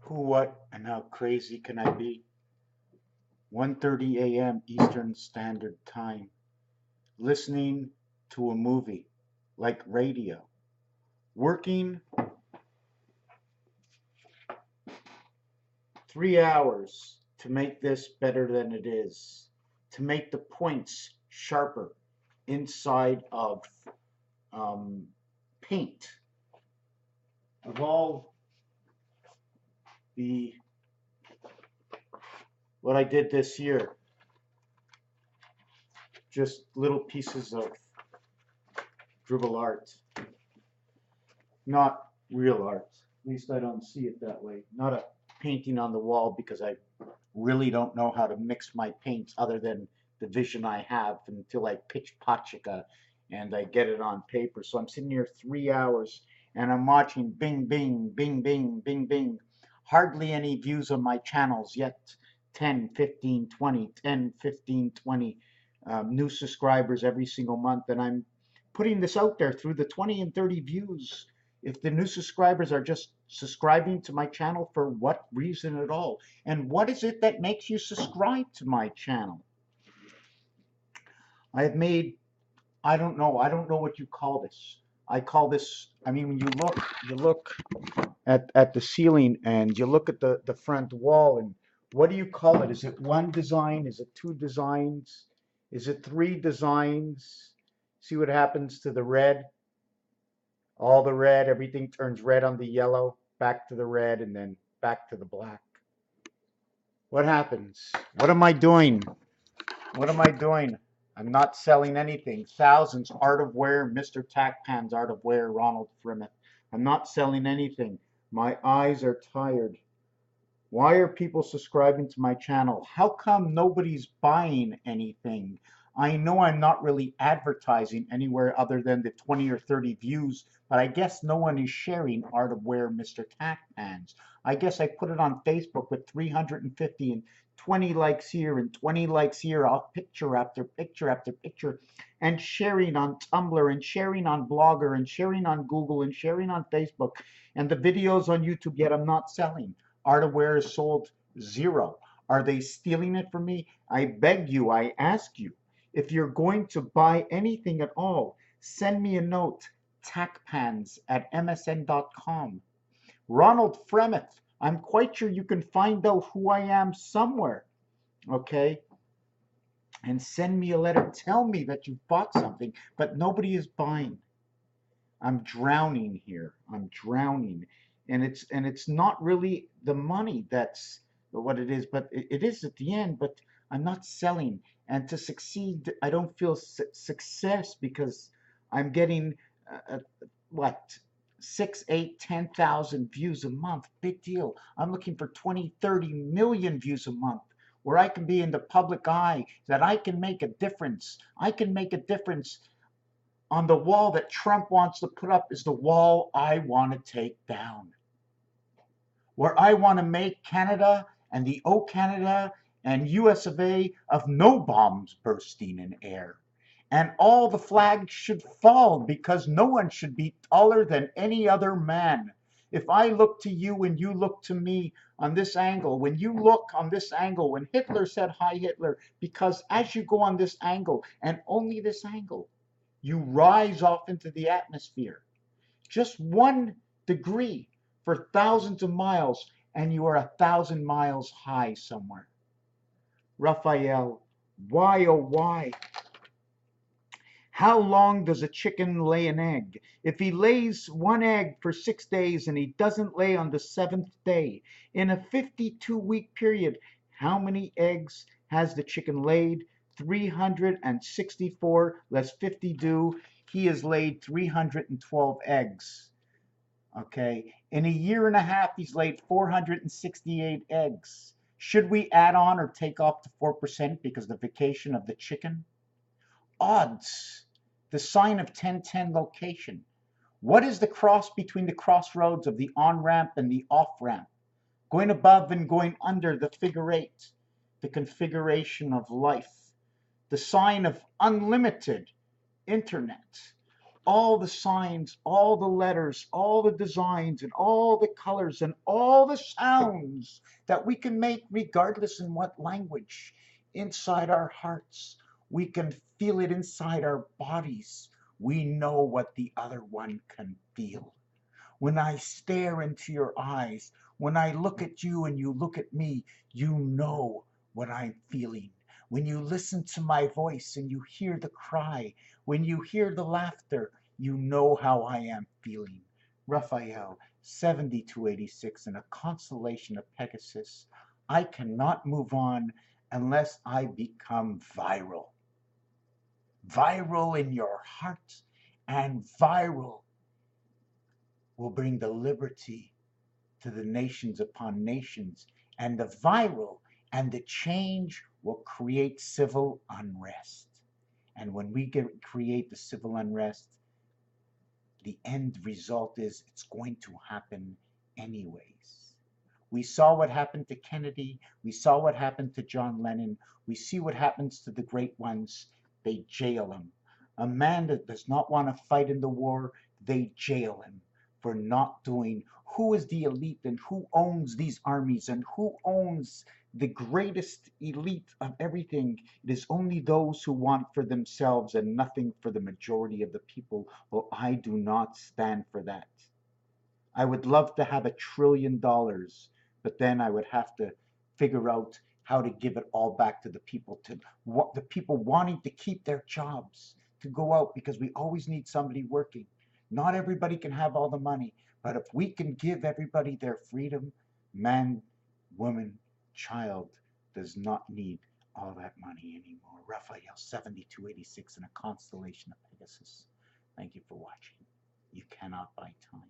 Who, what, and how crazy can I be? 1:30 a.m. Eastern Standard Time, listening to a movie like radio, working 3 hours to make this better than it is, to make the points sharper inside of um, paint, of all the what I did this year, just little pieces of dribble art, not real art. At least I don't see it that way. Not a painting on the wall because I really don't know how to mix my paints other than the vision I have until I pitch Pachika and I get it on paper. So I'm sitting here 3 hours and I'm watching bing, bing, bing, bing, bing, bing. Hardly any views on my channels yet. 10, 15, 20, 10, 15, 20 new subscribers every single month. And I'm putting this out there through the 20 and 30 views. If the new subscribers are just subscribing to my channel, for what reason at all? And what is it that makes you subscribe to my channel? I have made, I don't know what you call this. I call this, I mean, when you look at the ceiling and you look at the front wall, and what do you call it? Is it one design? Is it two designs? Is it three designs? See what happens to the red? All the red, everything turns red on the yellow, back to the red, and then back to the black. What happens? What am I doing? What am I doing? I'm not selling anything. Thousands, Art of Wear, Mr. Tackpan's Art of Wear, Ronald Frimmett. I'm not selling anything. My eyes are tired. Why are people subscribing to my channel? How come nobody's buying anything? I know I'm not really advertising anywhere other than the 20 or 30 views, but I guess no one is sharing Art of Wear Mr. Tackpans. I guess I put it on Facebook with 350 and 20 likes here and 20 likes here, off picture after picture after picture, and sharing on Tumblr and sharing on Blogger and sharing on Google and sharing on Facebook. And the videos on YouTube, yet I'm not selling. Art of Wear is sold zero. Are they stealing it from me? I beg you, I ask you, if you're going to buy anything at all, send me a note, tackpans@msn.com. Ronald Fremeth, I'm quite sure you can find out who I am somewhere, okay? And send me a letter. Tell me that you bought something, but nobody is buying. I'm drowning here. I'm drowning. And it's not really the money that's what it is, but it is at the end, but I'm not selling. And to succeed, I don't feel success because I'm getting what 6, 8, 10,000 views a month. Big deal. I'm looking for 20, 30 million views a month where I can be in the public eye, that I can make a difference. I can make a difference on the wall that Trump wants to put up is the wall I want to take down. Where I want to make Canada and the O Canada and US of A of no bombs bursting in air. And all the flags should fall because no one should be taller than any other man. If I look to you and you look to me on this angle, when you look on this angle, when Hitler said hi Hitler, because as you go on this angle and only this angle, you rise off into the atmosphere. Just 1 degree for thousands of miles, and you are 1,000 miles high somewhere. Raphael, why oh why? How long does a chicken lay an egg? If he lays one egg for 6 days and he doesn't lay on the seventh day, in a 52-week period, how many eggs has the chicken laid? 364 less 52. He has laid 312 eggs. Okay. In a year and a half, he's laid 468 eggs. Should we add on or take off the 4% because the vacation of the chicken? Odds. The sign of 1010 location. What is the cross between the crossroads of the on-ramp and the off-ramp? Going above and going under the figure eight. The configuration of life. The sign of unlimited internet. all the signs, all the letters, all the designs, and all the colors, and all the sounds that we can make, regardless in what language, inside our hearts. We can feel it inside our bodies. We know what the other one can feel. When I stare into your eyes, when I look at you and you look at me, you know what I'm feeling. When you listen to my voice and you hear the cry, when you hear the laughter, you know how I am feeling. Raphael, 7286, in a constellation of Pegasus. I cannot move on unless I become viral. Viral in your heart, and viral will bring the liberty to the nations upon nations, and the viral and the change will create civil unrest. And when we create the civil unrest, the end result is it's going to happen anyways. We saw what happened to Kennedy. We saw what happened to John Lennon. We see what happens to the great ones. They jail them. A man that does not want to fight in the war, they jail him for not doing. Who is the elite and who owns these armies and who owns the greatest elite of everything? It is only those who want for themselves and nothing for the majority of the people. Well, I do not stand for that. I would love to have $1 trillion, but then I would have to figure out how to give it all back to the people, to what the people wanting to keep their jobs, to go out, because we always need somebody working. Not everybody can have all the money, but if we can give everybody their freedom, man, woman, child does not need all that money anymore. Raphael, 7286, in a constellation of Pegasus. Thank you for watching. You cannot buy time.